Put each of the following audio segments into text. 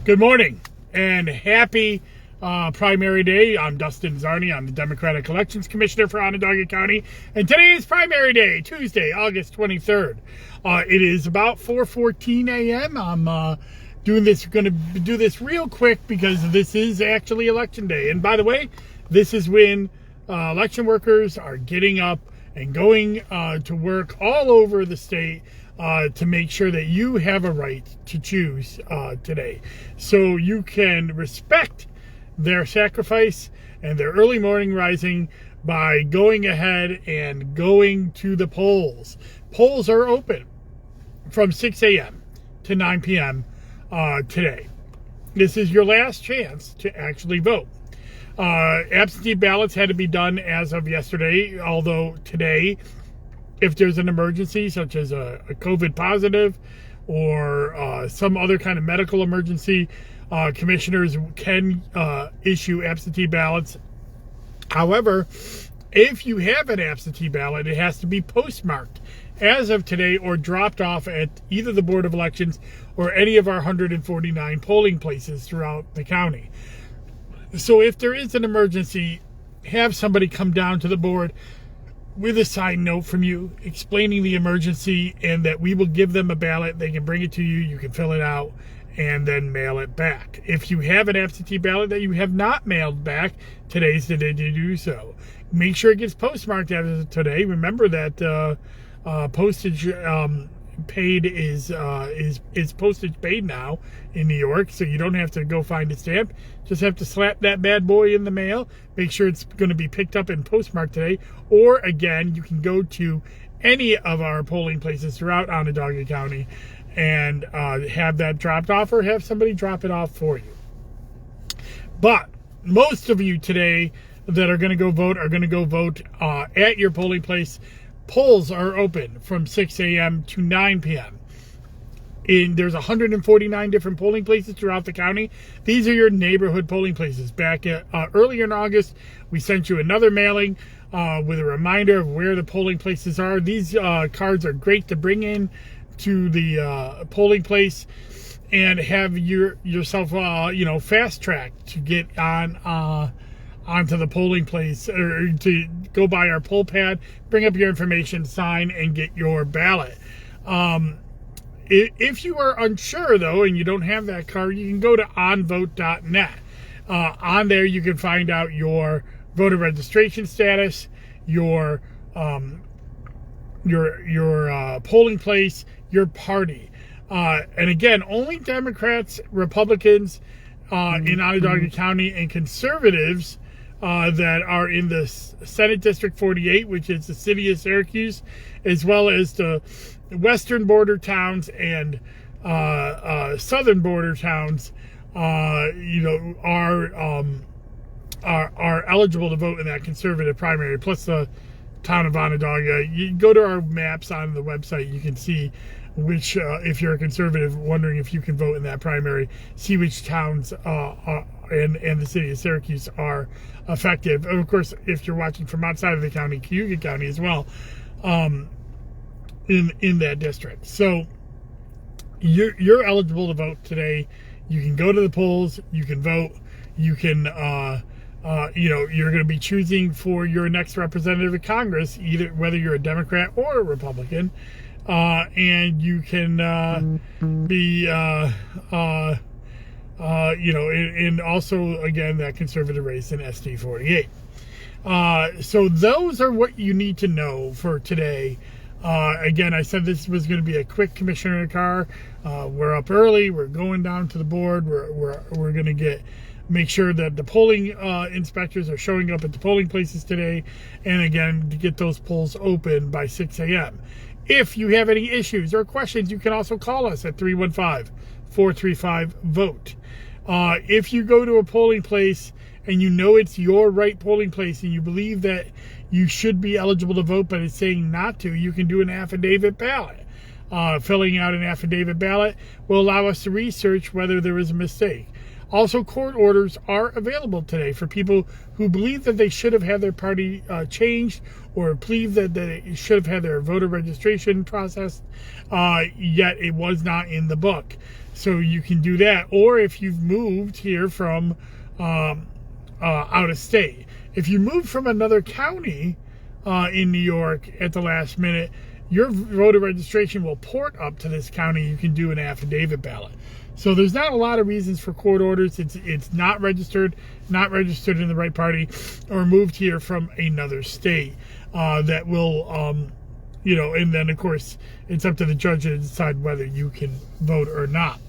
Good morning and happy primary day. I'm Dustin Zarni. I'm the Democratic Elections Commissioner for Onondaga County. And today is primary day, Tuesday, August 23rd. It is about 4:14 a.m. I'm going to do this real quick because this is actually election day. And by the way, this is when election workers are getting up and going to work all over the state to make sure that you have a right to choose today. So you can respect their sacrifice and their early morning rising by going ahead and going to the polls. Polls are open from 6 a.m. to 9 p.m. Today. This is your last chance to actually vote. Absentee ballots had to be done as of yesterday, although today, if there's an emergency such as a COVID positive or some other kind of medical emergency, commissioners can issue absentee ballots. However, if you have an absentee ballot, it has to be postmarked as of today or dropped off at either the Board of Elections or any of our 149 polling places throughout the county. So if there is an emergency, have somebody come down to the board with a signed note from you explaining the emergency and that we will give them a ballot. They can bring it to you. You can fill it out and then mail it back. If you have an absentee ballot that you have not mailed back, today's the day to do so. Make sure it gets postmarked as of today. Remember that postage paid is postage paid now in New York, so you don't have to go find a stamp. Just have to slap that bad boy in the mail. Make sure it's going to be picked up and postmarked today. Or again, you can go to any of our polling places throughout Onondaga County and have that dropped off or have somebody drop it off for you. But most of you today that are going to go vote are going to go vote at your polling place. Polls are open from 6 a.m. to 9 p.m. There's 149 different polling places throughout the county. These are your neighborhood polling places. Back earlier in August, we sent you another mailing with a reminder of where the polling places are. These cards are great to bring in to the polling place and have yourself fast track to get onto the polling place or to go by our poll pad, bring up your information, sign, and get your ballot. If you are unsure, though, and you don't have that card, you can go to onvote.net. On there, you can find out your voter registration status, your polling place, your party. And again, only Democrats, Republicans in Onondaga County, and conservatives that are in the Senate District 48, which is the city of Syracuse, as well as the western border towns and southern border towns, are eligible to vote in that conservative primary. Plus the town of Onondaga. You go to our maps on the website, you can see which, if you're a conservative, wondering if you can vote in that primary, see which towns and the city of Syracuse are effective. And of course, if you're watching from outside of the county, Cayuga County as well, in that district. So you're eligible to vote today. You can go to the polls. You can vote. You can, you're going to be choosing for your next representative of Congress, either whether you're a Democrat or a Republican, and you can be, and also again that conservative race in SD 48. So those are what you need to know for today. Again, I said this was going to be a quick commissioner car. We're up early. We're going down to the board. We're going to make sure that the polling inspectors are showing up at the polling places today, and again to get those polls open by 6 a.m. If you have any issues or questions, you can also call us at 315-435-VOTE. If you go to a polling place and you know it's your right polling place and you believe that you should be eligible to vote but it's saying not to, you can do an affidavit ballot. Filling out an affidavit ballot will allow us to research whether there is a mistake. Also, court orders are available today for people who believe that they should have had their party changed or believe that they should have had their voter registration processed, yet it was not in the book. So you can do that. Or if you've moved here from out of state. If you move from another county in New York at the last minute, your voter registration will port up to this county. You can do an affidavit ballot. So there's not a lot of reasons for court orders. It's not registered in the right party, or moved here from another state that will, and then of course it's up to the judge to decide whether you can vote or not.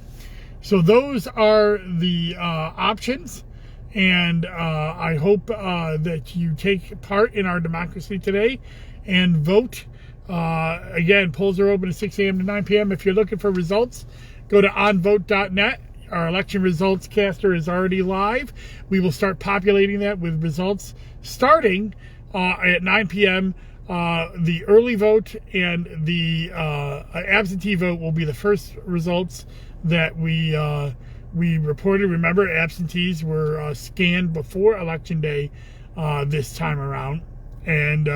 So those are the options. And I hope that you take part in our democracy today and vote. Again, polls are open at 6 a.m. to 9 p.m. If you're looking for results, go to onvote.net. Our election results caster is already live. We will start populating that with results starting at 9 p.m. The early vote and the absentee vote will be the first results that we reported. Remember, absentees were scanned before Election Day this time around, and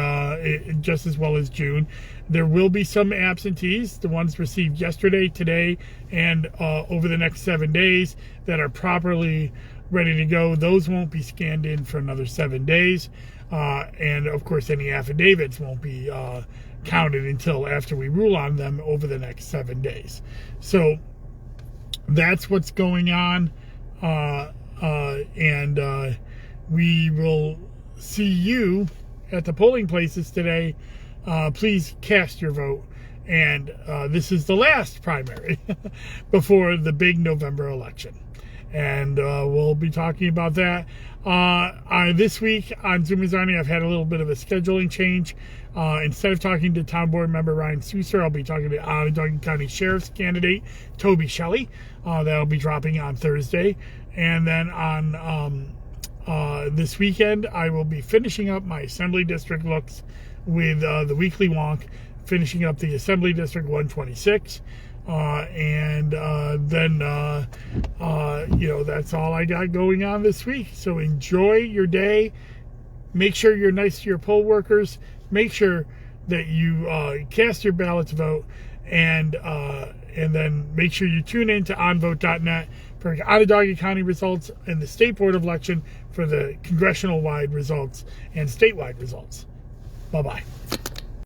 just as well as June. There will be some absentees, the ones received yesterday, today, and over the next 7 days that are properly ready to go. Those won't be scanned in for another 7 days. And, of course, any affidavits won't be counted until after we rule on them over the next 7 days. So that's what's going on, and we will see you at the polling places today. Please cast your vote, and this is the last primary before the big November election, and we'll be talking about that. This week on Zoom with Arnie, I've had a little bit of a scheduling change. Instead of talking to Town Board Member Ryan Souser, I'll be talking to Onondaga County Sheriff's candidate Toby Shelley. That'll be dropping on Thursday. And then on this weekend, I will be finishing up my Assembly District looks with the Weekly Wonk, finishing up the Assembly District 126. And then that's all I got going on this week. So enjoy your day. Make sure you're nice to your poll workers. Make sure that you cast your ballot to vote, and then make sure you tune in to onvote.net for Onondaga County results and the State Board of Election for the congressional-wide results and statewide results. Bye-bye.